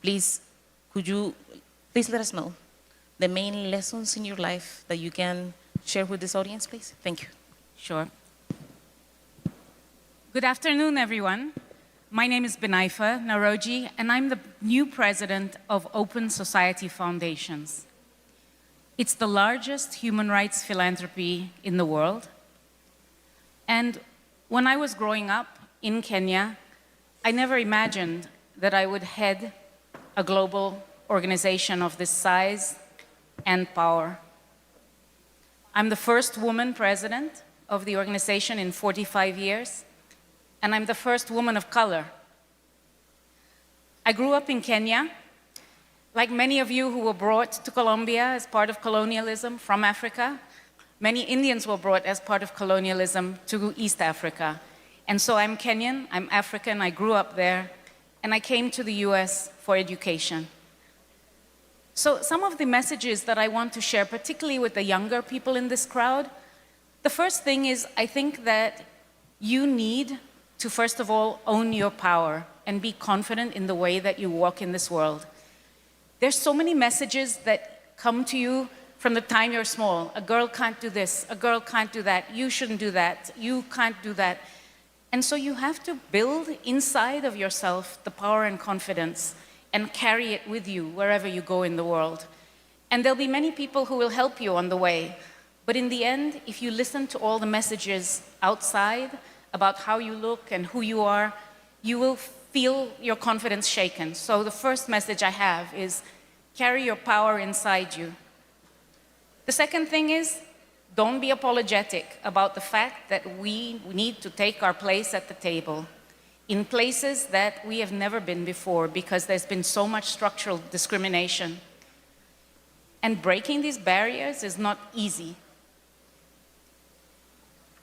Please, could you please let us know the main lessons in your life that you can share with this audience, please? Thank you. Sure. Good afternoon, everyone. My name is Benaifa Naroji, and I'm the new president of Open Society Foundations. It's the largest human rights philanthropy in the world. And when I was growing up in Kenya, I never imagined that I would head a global organization of this size and power. I'm the first woman president of the organization in 45 years, and I'm the first woman of color. I grew up in Kenya, like many of you who were brought to Colombia as part of colonialism from Africa. Many Indians were brought as part of colonialism to East Africa. And so I'm Kenyan, I'm African, I grew up there, and I came to the US for education. So some of the messages that I want to share, particularly with the younger people in this crowd, the first thing is I think that you need to, first of all, own your power and be confident in the way that you walk in this world. There's so many messages that come to you from the time you're small. A girl can't do this, a girl can't do that, you shouldn't do that, you can't do that. And so you have to build inside of yourself the power and confidence and carry it with you wherever you go in the world. And there'll be many people who will help you on the way. But in the end, if you listen to all the messages outside about how you look and who you are, you will feel your confidence shaken. So the first message I have is carry your power inside you. The second thing is, don't be apologetic about the fact that we need to take our place at the table in places that we have never been before because there's been so much structural discrimination. And breaking these barriers is not easy.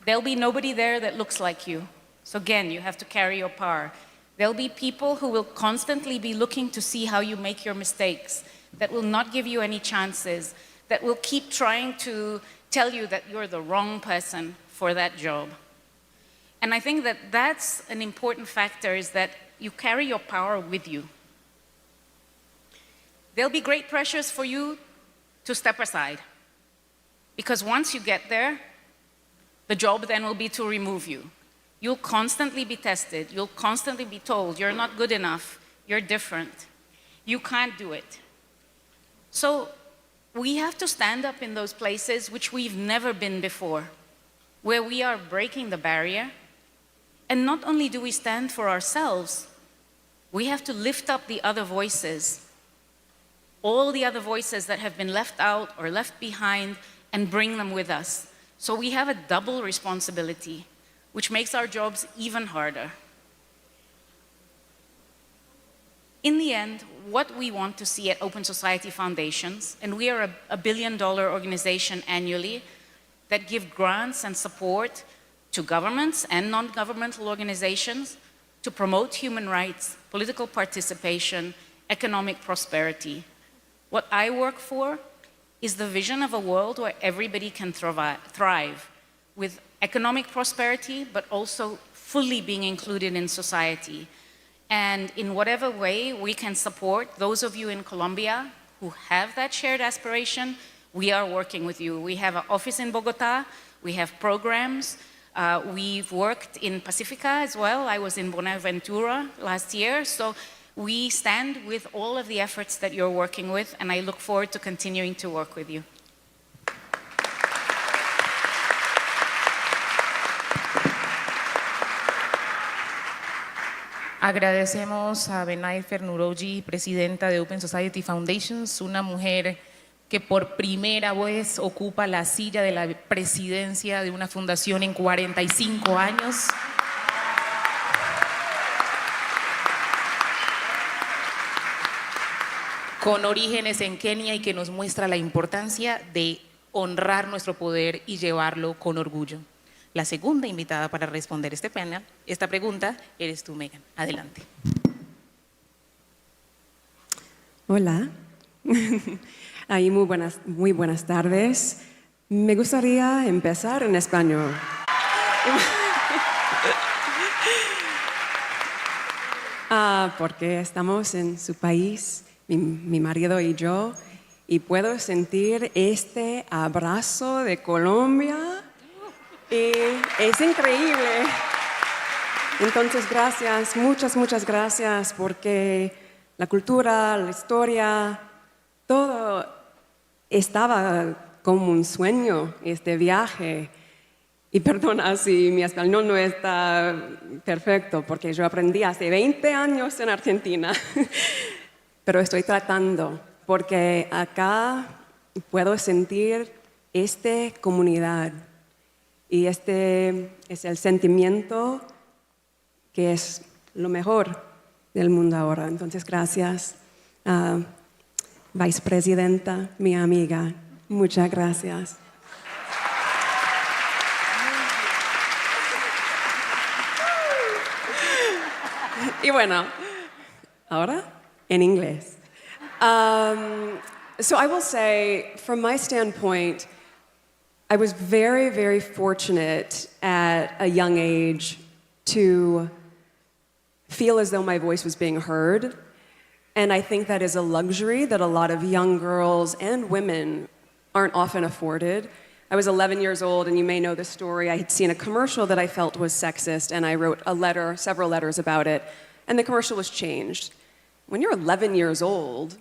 There'll be nobody there that looks like you. So again, you have to carry your power. There'll be people who will constantly be looking to see how you make your mistakes, that will not give you any chances, that will keep trying to tell you that you're the wrong person for that job. And I think that that's an important factor, is that you carry your power with you. There'll be great pressures for you to step aside, because once you get there, the job then will be to remove you. You'll constantly be tested. You'll constantly be told, you're not good enough, you're different, you can't do it. So we have to stand up in those places which we've never been before, where we are breaking the barrier. And not only do we stand for ourselves, we have to lift up the other voices, all the other voices that have been left out or left behind, and bring them with us. So we have a double responsibility, which makes our jobs even harder. In the end, what we want to see at Open Society Foundations, and we are a $1 billion organization annually that give grants and support to governments and non-governmental organizations to promote human rights, political participation, economic prosperity. What I work for is the vision of a world where everybody can thrive with economic prosperity, but also fully being included in society. And in whatever way we can support those of you in Colombia who have that shared aspiration, we are working with you. We have an office in Bogota, we have programs, we've worked in Pacifica as well. I was in Buenaventura last year, so we stand with all of the efforts that you're working with, and I look forward to continuing to work with you. Agradecemos a Benaifa Naroji, presidenta de Open Society Foundations, una mujer que por primera vez ocupa la silla de la presidencia de una fundación en 45 años. Con orígenes en Kenia, y que nos muestra la importancia de honrar nuestro poder y llevarlo con orgullo. La segunda invitada para responder esta pregunta, eres tú, Meghan. Adelante. Hola. Muy buenas tardes. Me gustaría empezar en español. porque estamos en su país, mi marido y yo, y puedo sentir este abrazo de Colombia y es increíble. Entonces, gracias, muchas gracias, porque la cultura, la historia, todo estaba como un sueño, este viaje. Y perdona si mi español no está perfecto, porque yo aprendí hace 20 años en Argentina, pero estoy tratando, porque acá puedo sentir esta comunidad y este es el sentimiento que es lo mejor del mundo ahora. Entonces, gracias, vicepresidenta, mi amiga. Muchas gracias. Y bueno, ahora en inglés. So I will say, from my standpoint, I was very fortunate at a young age to feel as though my voice was being heard. And I think that is a luxury that a lot of young girls and women aren't often afforded. I was 11 years old, and you may know the story. I had seen a commercial that I felt was sexist, and I wrote a letter, several letters about it, and the commercial was changed. When you're 11 years old,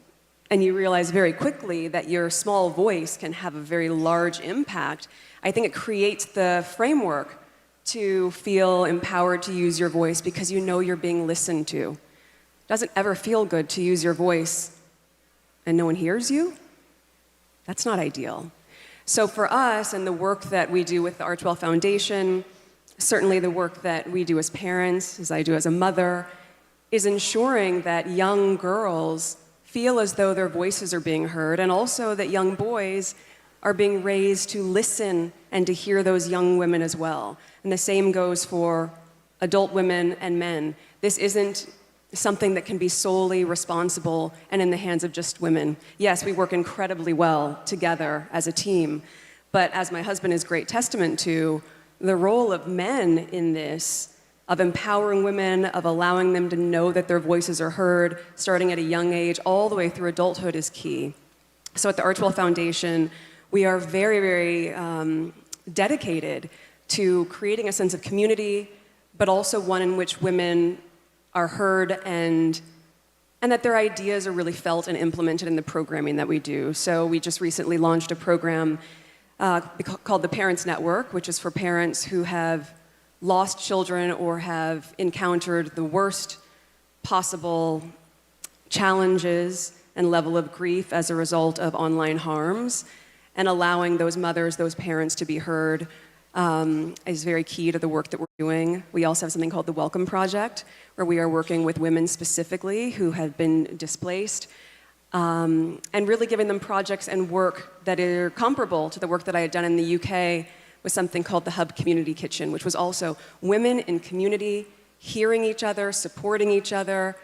and you realize very quickly that your small voice can have a very large impact, I think it creates the framework to feel empowered to use your voice because you know you're being listened to. It doesn't ever feel good to use your voice and no one hears you. That's not ideal. So for us and the work that we do with the Archwell Foundation, certainly the work that we do as parents, as I do as a mother, is ensuring that young girls feel as though their voices are being heard, and also that young boys are being raised to listen and to hear those young women as well. And the same goes for adult women and men. This isn't something that can be solely responsible and in the hands of just women. Yes, we work incredibly well together as a team, but as my husband is great testament to, the role of men in this, of empowering women, of allowing them to know that their voices are heard, starting at a young age, all the way through adulthood is key. So at the Archwell Foundation, we are very dedicated to creating a sense of community, but also one in which women are heard and that their ideas are really felt and implemented in the programming that we do. So we just recently launched a program called the Parents Network, which is for parents who have lost children or have encountered the worst possible challenges and level of grief as a result of online harms, and allowing those mothers, those parents to be heard is very key to the work that we're doing. We also have something called the Welcome Project, where we are working with women specifically who have been displaced, and really giving them projects and work that are comparable to the work that I had done in the UK with something called the Hub Community Kitchen, which was also women in community, hearing each other, supporting each other.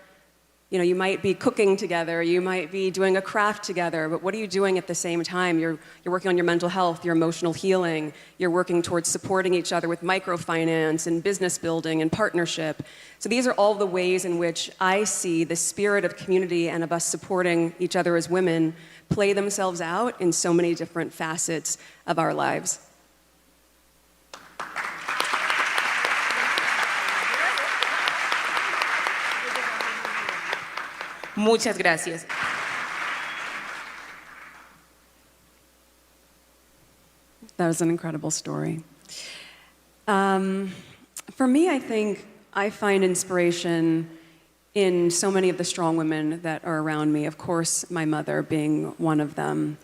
You know, you might be cooking together, you might be doing a craft together, but what are you doing at the same time? You're working on your mental health, your emotional healing, you're working towards supporting each other with microfinance and business building and partnership. So these are all the ways in which I see the spirit of community and of us supporting each other as women play themselves out in so many different facets of our lives. Muchas gracias. That was an incredible story. For me, I think I find inspiration in so many of the strong women that are around me, of course, my mother being one of them.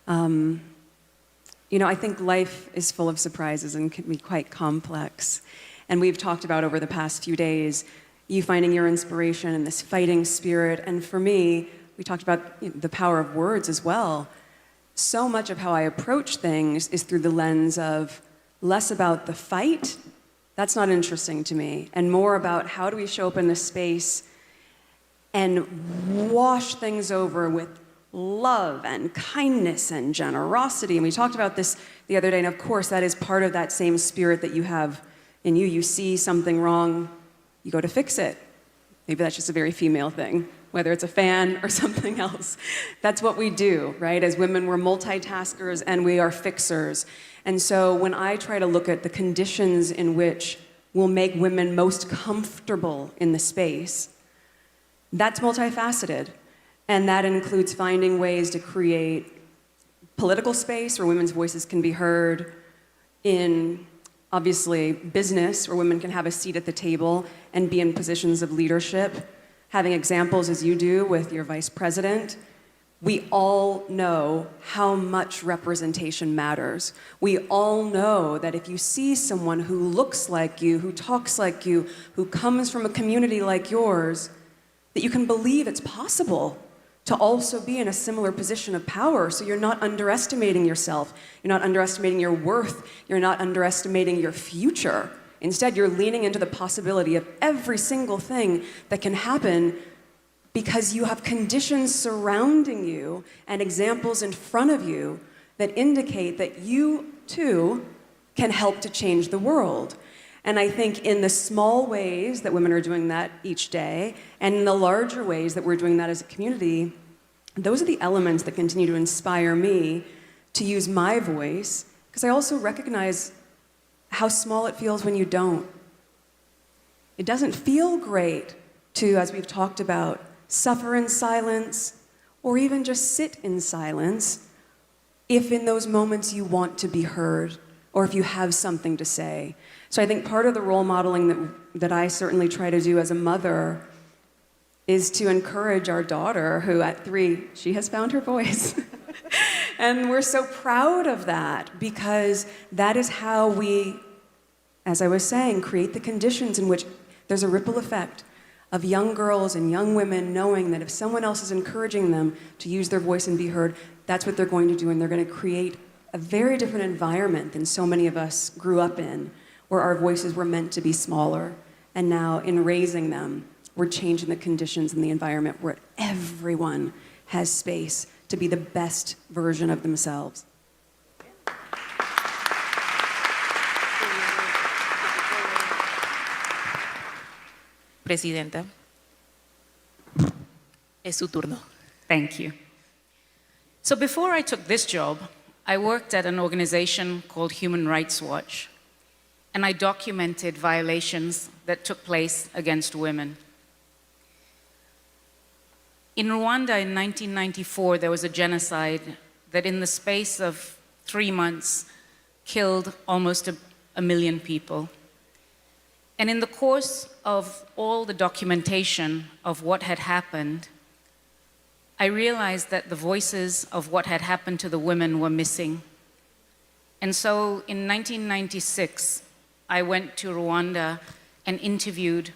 You know, I think life is full of surprises and can be quite complex. And we've talked about over the past few days you finding your inspiration in this fighting spirit. And for me, we talked about the power of words as well. So much of how I approach things is through the lens of less about the fight, that's not interesting to me, and more about how do we show up in this space and wash things over with love and kindness and generosity. And we talked about this the other day, and of course that is part of that same spirit that you have in you. You see something wrong, you go to fix it. Maybe that's just a very female thing, whether it's a fan or something else. That's what we do, right? As women, we're multitaskers and we are fixers. And so when I try to look at the conditions in which will make women most comfortable in the space, that's multifaceted. And that includes finding ways to create political space where women's voices can be heard, in obviously business where women can have a seat at the table and be in positions of leadership, having examples as you do with your vice president. We all know how much representation matters. We all know that if you see someone who looks like you, who talks like you, who comes from a community like yours, that you can believe it's possible to also be in a similar position of power. So you're not underestimating yourself. You're not underestimating your worth. You're not underestimating your future. Instead, you're leaning into the possibility of every single thing that can happen because you have conditions surrounding you and examples in front of you that indicate that you, too, can help to change the world. And I think in the small ways that women are doing that each day, and in the larger ways that we're doing that as a community, those are the elements that continue to inspire me to use my voice, because I also recognize how small it feels when you don't. It doesn't feel great to, as we've talked about, suffer in silence, or even just sit in silence, if in those moments you want to be heard, or if you have something to say. So I think part of the role modeling that I certainly try to do as a mother is to encourage our daughter, who at 3, she has found her voice. And we're so proud of that, because that is how we, as I was saying, create the conditions in which there's a ripple effect of young girls and young women knowing that if someone else is encouraging them to use their voice and be heard, that's what they're going to do, and they're going to create a very different environment than so many of us grew up in, where our voices were meant to be smaller. And now, in raising them, we're changing the conditions in the environment where everyone has space to be the best version of themselves. Presidenta, es su turno. Thank you. So before I took this job, I worked at an organization called Human Rights Watch, and I documented violations that took place against women. In Rwanda in 1994, there was a genocide that in the space of 3 months killed almost a million people. And in the course of all the documentation of what had happened, I realized that the voices of what had happened to the women were missing. And so in 1996, I went to Rwanda and interviewed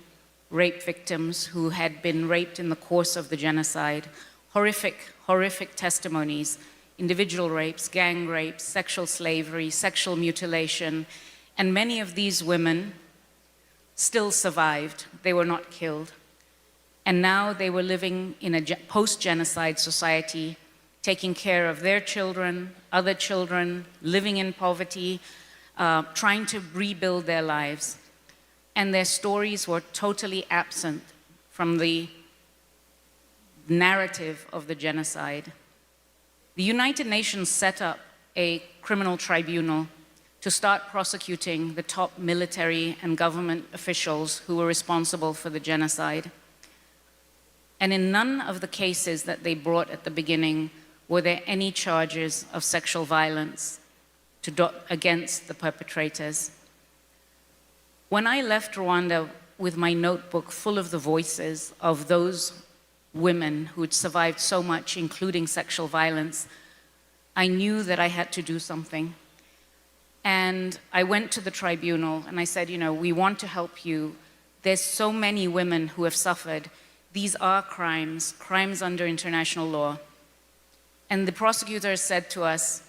rape victims who had been raped in the course of the genocide. Horrific, horrific testimonies, individual rapes, gang rapes, sexual slavery, sexual mutilation, and many of these women still survived. They were not killed. And now they were living in a post-genocide society, taking care of their children, other children, living in poverty, trying to rebuild their lives. And their stories were totally absent from the narrative of the genocide. The United Nations set up a criminal tribunal to start prosecuting the top military and government officials who were responsible for the genocide. And in none of the cases that they brought at the beginning were there any charges of sexual violence against the perpetrators. When I left Rwanda with my notebook full of the voices of those women who had survived so much, including sexual violence, I knew that I had to do something. And I went to the tribunal and I said, you know, we want to help you. There's so many women who have suffered. These are crimes, crimes under international law. And the prosecutors said to us,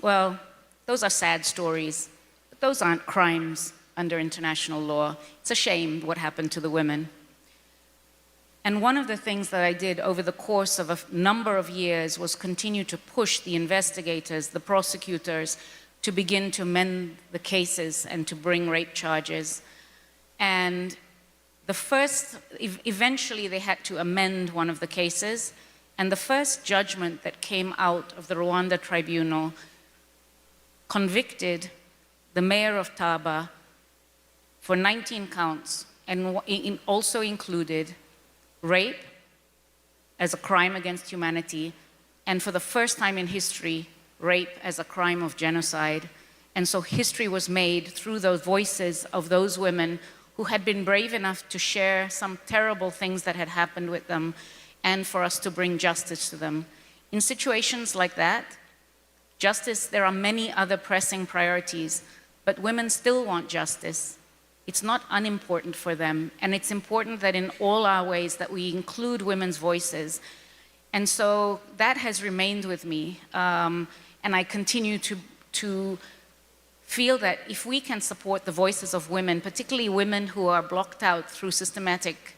well, those are sad stories, but those aren't crimes under international law. It's a shame what happened to the women. And one of the things that I did over the course of a number of years was continue to push the investigators, the prosecutors, to begin to mend the cases and to bring rape charges. And Eventually they had to amend one of the cases, and the first judgment that came out of the Rwanda tribunal convicted the mayor of Taba for 19 counts, and also included rape as a crime against humanity, and for the first time in history, rape as a crime of genocide. And so history was made through those voices of those women who had been brave enough to share some terrible things that had happened with them, and for us to bring justice to them. In situations like that, justice, there are many other pressing priorities, but women still want justice. It's not unimportant for them, and it's important that in all our ways that we include women's voices. And so that has remained with me, and I continue to feel that if we can support the voices of women, particularly women who are blocked out through systematic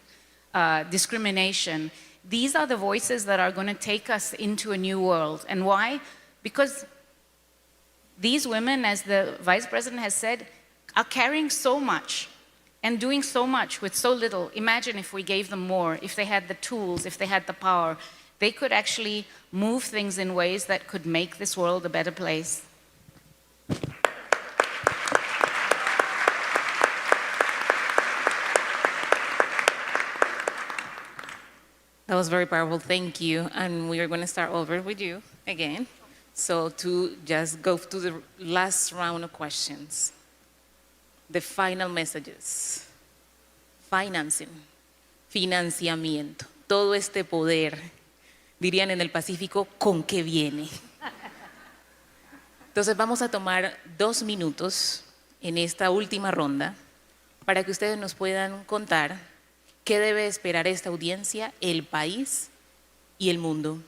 discrimination, these are the voices that are going to take us into a new world. And why? Because these women, as the Vice President has said, are carrying so much and doing so much with so little. Imagine if we gave them more, if they had the tools, if they had the power, they could actually move things in ways that could make this world a better place. That was very powerful, thank you. And we are going to start over with you again. So to just go to the last round of questions. The final messages. Financing, financiamiento, todo este poder, dirían en el Pacífico, ¿con qué viene? Entonces vamos a tomar 2 minutos en esta última ronda para que ustedes nos puedan contar qué debe esperar esta audiencia, el país y el mundo.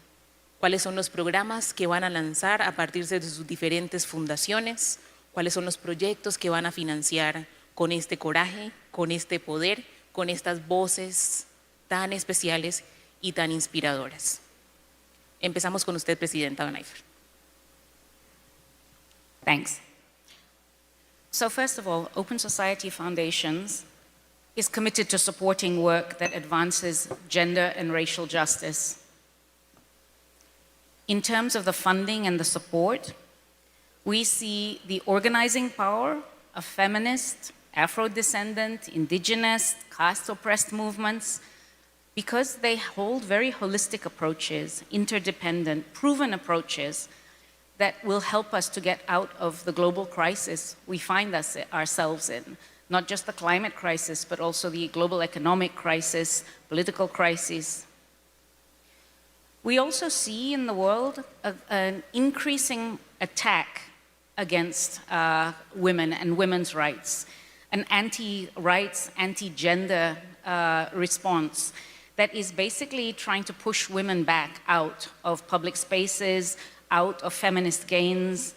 ¿Cuáles son los programas que van a lanzar a partir de sus diferentes fundaciones? ¿Cuáles son los proyectos que van a financiar con este coraje, con este poder, con estas voces tan especiales y tan inspiradoras? Empezamos con usted, Presidenta Benaifer. Thanks. So first of all, Open Society Foundations is committed to supporting work that advances gender and racial justice. In terms of the funding and the support, we see the organizing power of feminist, Afro-descendant, indigenous, caste-oppressed movements, because they hold very holistic approaches, interdependent, proven approaches that will help us to get out of the global crisis we find ourselves in. Not just the climate crisis, but also the global economic crisis, political crisis. We also see in the world an increasing attack against women and women's rights, an anti-rights, anti-gender response that is basically trying to push women back out of public spaces, out of feminist gains,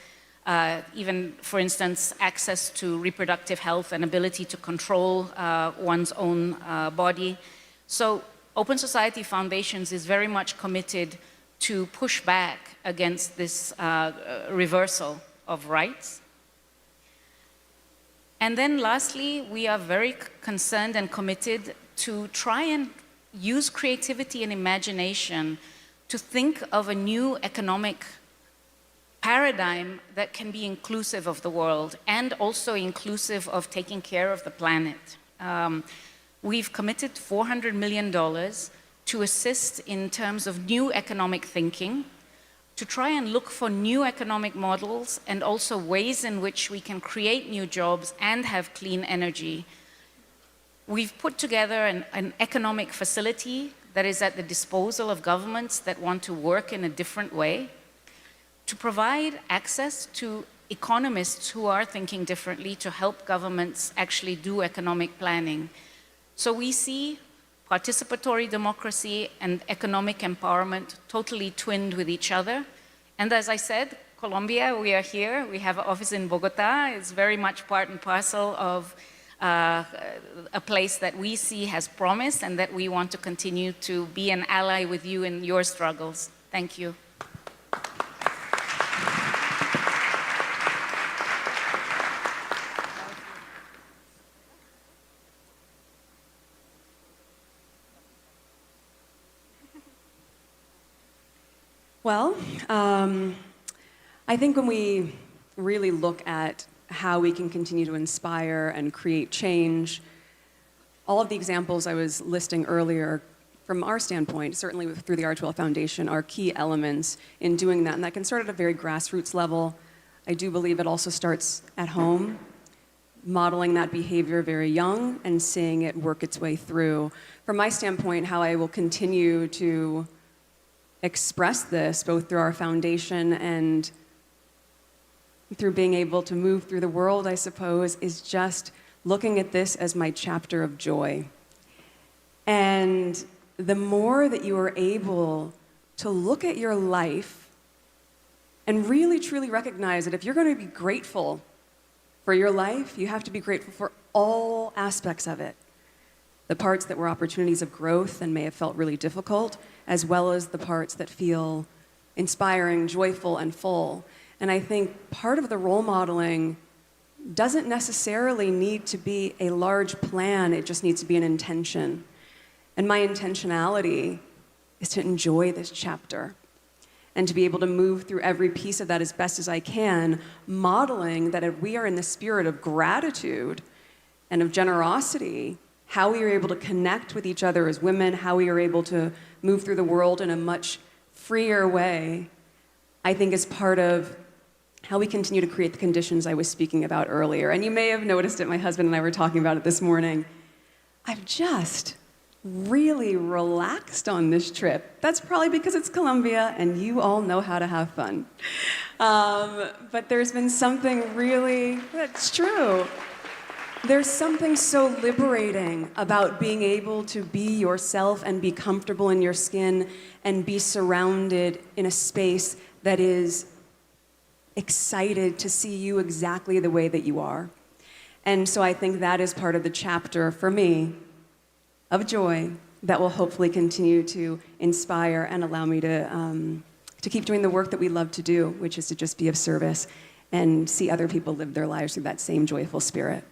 even, for instance, access to reproductive health and ability to control one's own body. So Open Society Foundations is very much committed to push back against this reversal of rights. And then lastly, we are very concerned and committed to try and use creativity and imagination to think of a new economic paradigm that can be inclusive of the world and also inclusive of taking care of the planet. We've committed $400 million to assist in terms of new economic thinking, to try and look for new economic models and also ways in which we can create new jobs and have clean energy. We've put together an economic facility that is at the disposal of governments that want to work in a different way, to provide access to economists who are thinking differently to help governments actually do economic planning. So we see participatory democracy and economic empowerment totally twinned with each other. And as I said, Colombia, we are here. We have an office in Bogota. It's very much part and parcel of a place that we see has promise and that we want to continue to be an ally with you in your struggles. Thank you. Well, I think when we really look at how we can continue to inspire and create change, all of the examples I was listing earlier, from our standpoint, certainly through the Archwell Foundation, are key elements in doing that. And that can start at a very grassroots level. I do believe it also starts at home, modeling that behavior very young and seeing it work its way through. From my standpoint, how I will continue to express this, both through our foundation and through being able to move through the world, I suppose, is just looking at this as my chapter of joy. And the more that you are able to look at your life and really truly recognize that if you're going to be grateful for your life, you have to be grateful for all aspects of it. The parts that were opportunities of growth and may have felt really difficult, as well as the parts that feel inspiring, joyful, and full. And I think part of the role modeling doesn't necessarily need to be a large plan, it just needs to be an intention. And my intentionality is to enjoy this chapter and to be able to move through every piece of that as best as I can, modeling that if we are in the spirit of gratitude and of generosity, how we are able to connect with each other as women, how we are able to move through the world in a much freer way, I think is part of how we continue to create the conditions I was speaking about earlier. And you may have noticed it, my husband and I were talking about it this morning. I've just really relaxed on this trip. That's probably because it's Colombia and you all know how to have fun. But there's been something really, that's true. There's something so liberating about being able to be yourself and be comfortable in your skin and be surrounded in a space that is excited to see you exactly the way that you are. And so I think that is part of the chapter for me of joy that will hopefully continue to inspire and allow me to keep doing the work that we love to do, which is to just be of service and see other people live their lives through that same joyful spirit.